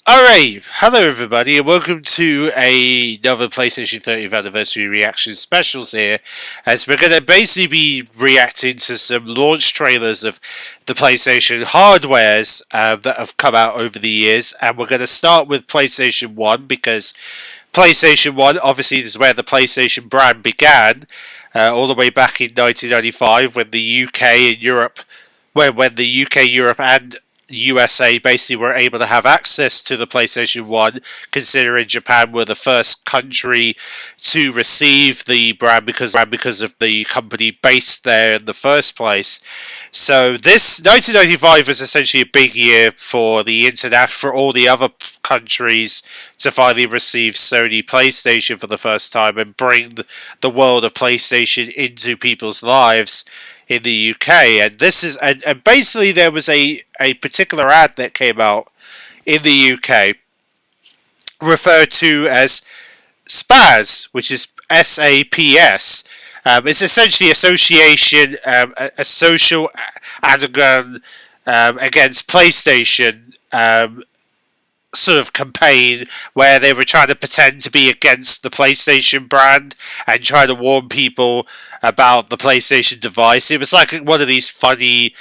Alright, hello everybody and welcome to another PlayStation 30th Anniversary Reaction Specials here, as we're going to basically be reacting to some launch trailers of the PlayStation hardwares that have come out over the years, and we're going to start with PlayStation 1 because PlayStation 1 obviously is where the PlayStation brand began, all the way back in 1995 when the UK and Europe, when the UK, Europe and USA basically were able to have access to the PlayStation 1, considering Japan were the first country to receive the brand because of the company based there in the first place. So this 1995 was essentially a big year for the internet, for all the other countries to finally receive Sony PlayStation for the first time and bring the world of PlayStation into people's lives in the UK. And this is and basically there was a particular ad that came out in the UK referred to as SPAS, which is SAPS. It's essentially association, a social anagram against PlayStation, sort of campaign where they were trying to pretend to be against the PlayStation brand and trying to warn people about the PlayStation device. It was like one of these funny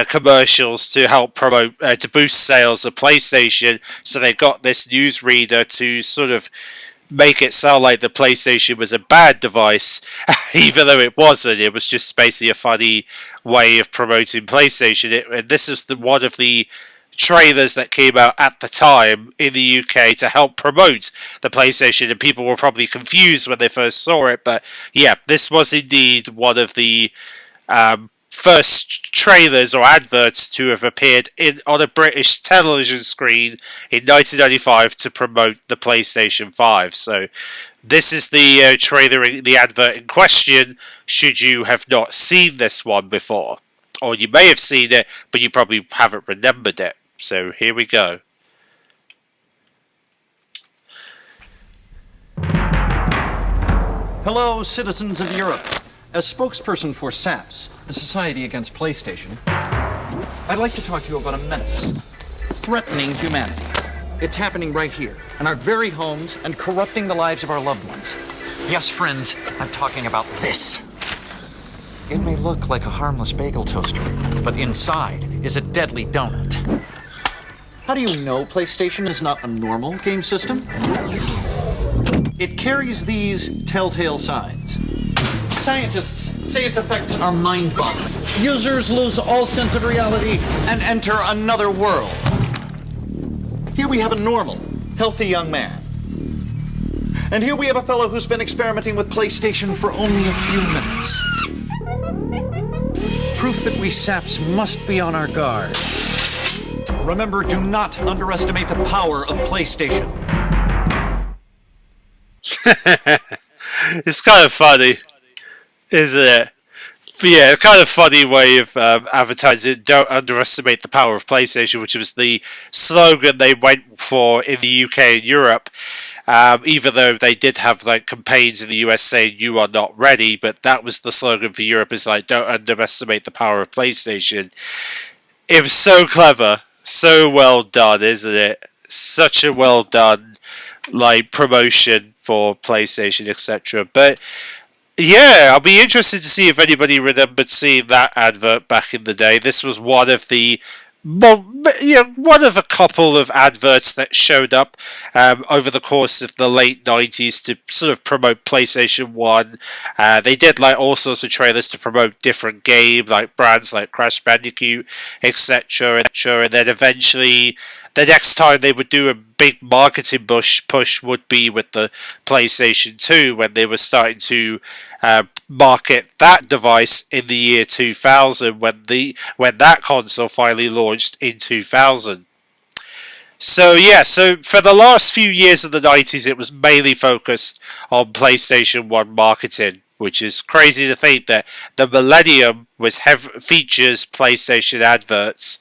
commercials to help promote, to boost sales of PlayStation. So they got this newsreader to sort of make it sound like the PlayStation was a bad device, even though it wasn't. It was just basically a funny way of promoting PlayStation. And this is one of the trailers that came out at the time in the UK to help promote the PlayStation, and people were probably confused when they first saw it, but yeah, this was indeed one of the first trailers or adverts to have appeared on a British television screen in 1995 to promote the PlayStation 5. So this is the trailer, the advert in question, should you have not seen this one before. Or you may have seen it, but you probably haven't remembered it. So here we go. Hello, citizens of Europe. As spokesperson for SAPS, the Society Against PlayStation, I'd like to talk to you about a menace threatening humanity. It's happening right here, in our very homes, and corrupting the lives of our loved ones. Yes, friends, I'm talking about this. It may look like a harmless bagel toaster, but inside is a deadly donut. How do you know PlayStation is not a normal game system? It carries these telltale signs. Scientists say its effects are mind-boggling. Users lose all sense of reality and enter another world. Here we have a normal, healthy young man. And here we have a fellow who's been experimenting with PlayStation for only a few minutes. Proof that we SAPs must be on our guard. Remember, do not underestimate the power of PlayStation. It's kind of funny, isn't it? But yeah, a kind of funny way of advertising. Don't underestimate the power of PlayStation, which was the slogan they went for in the UK and Europe. Even though they did have like campaigns in the US saying "You are not ready," but that was the slogan for Europe. Is like, don't underestimate the power of PlayStation. It was so clever, so well done, isn't it? Such a well done like promotion for PlayStation, etc. But yeah, I'll be interested to see if anybody remembered seeing that advert back in the day. This was one of the one of a couple of adverts that showed up over the course of the late 90s to sort of promote PlayStation 1. They did like all sorts of trailers to promote different games, like brands like Crash Bandicoot, etc. And then eventually, the next time they would do a big marketing push would be with the PlayStation 2, when they were starting to market that device in the year 2000, when that console finally launched in 2000. So yeah, so for the last few years of the 90s, it was mainly focused on PlayStation 1 marketing, which is crazy to think that the Millennium features PlayStation adverts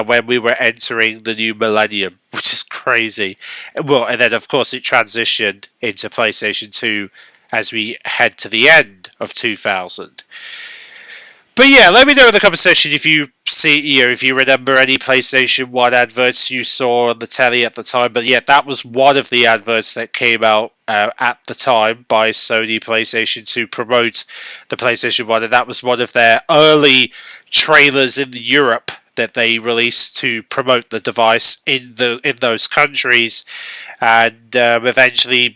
when we were entering the new millennium, which is crazy. Well, and then of course it transitioned into PlayStation 2 as we head to the end of 2000. But yeah, let me know in the comment section if you see, if you remember any PlayStation 1 adverts you saw on the telly at the time. But yeah, that was one of the adverts that came out at the time by Sony PlayStation to promote the PlayStation 1, and that was one of their early trailers in Europe that they released to promote the device in those countries. And eventually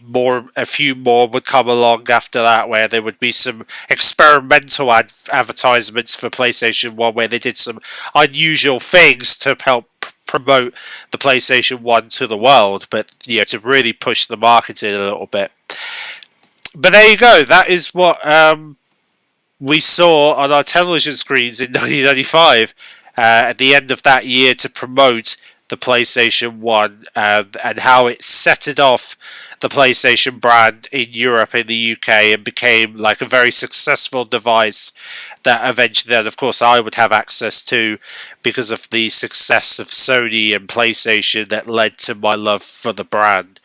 a few more would come along after that, where there would be some experimental advertisements for PlayStation 1 where they did some unusual things to help promote the PlayStation 1 to the world, but to really push the marketing a little bit. But there you go, that is what we saw on our television screens in 1995 at the end of that year to promote the PlayStation 1 and how it set it off the PlayStation brand in Europe and the UK and became like a very successful device that eventually then of course I would have access to because of the success of Sony and PlayStation that led to my love for the brand.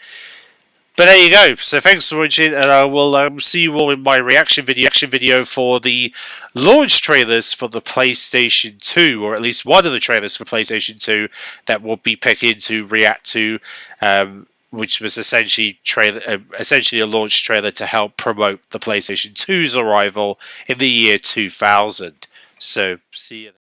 But there you go. So thanks for watching, and I will see you all in my reaction video for the launch trailers for the PlayStation 2, or at least one of the trailers for PlayStation 2 that we'll be picking to react to, which was essentially a launch trailer to help promote the PlayStation 2's arrival in the year 2000. So see you then.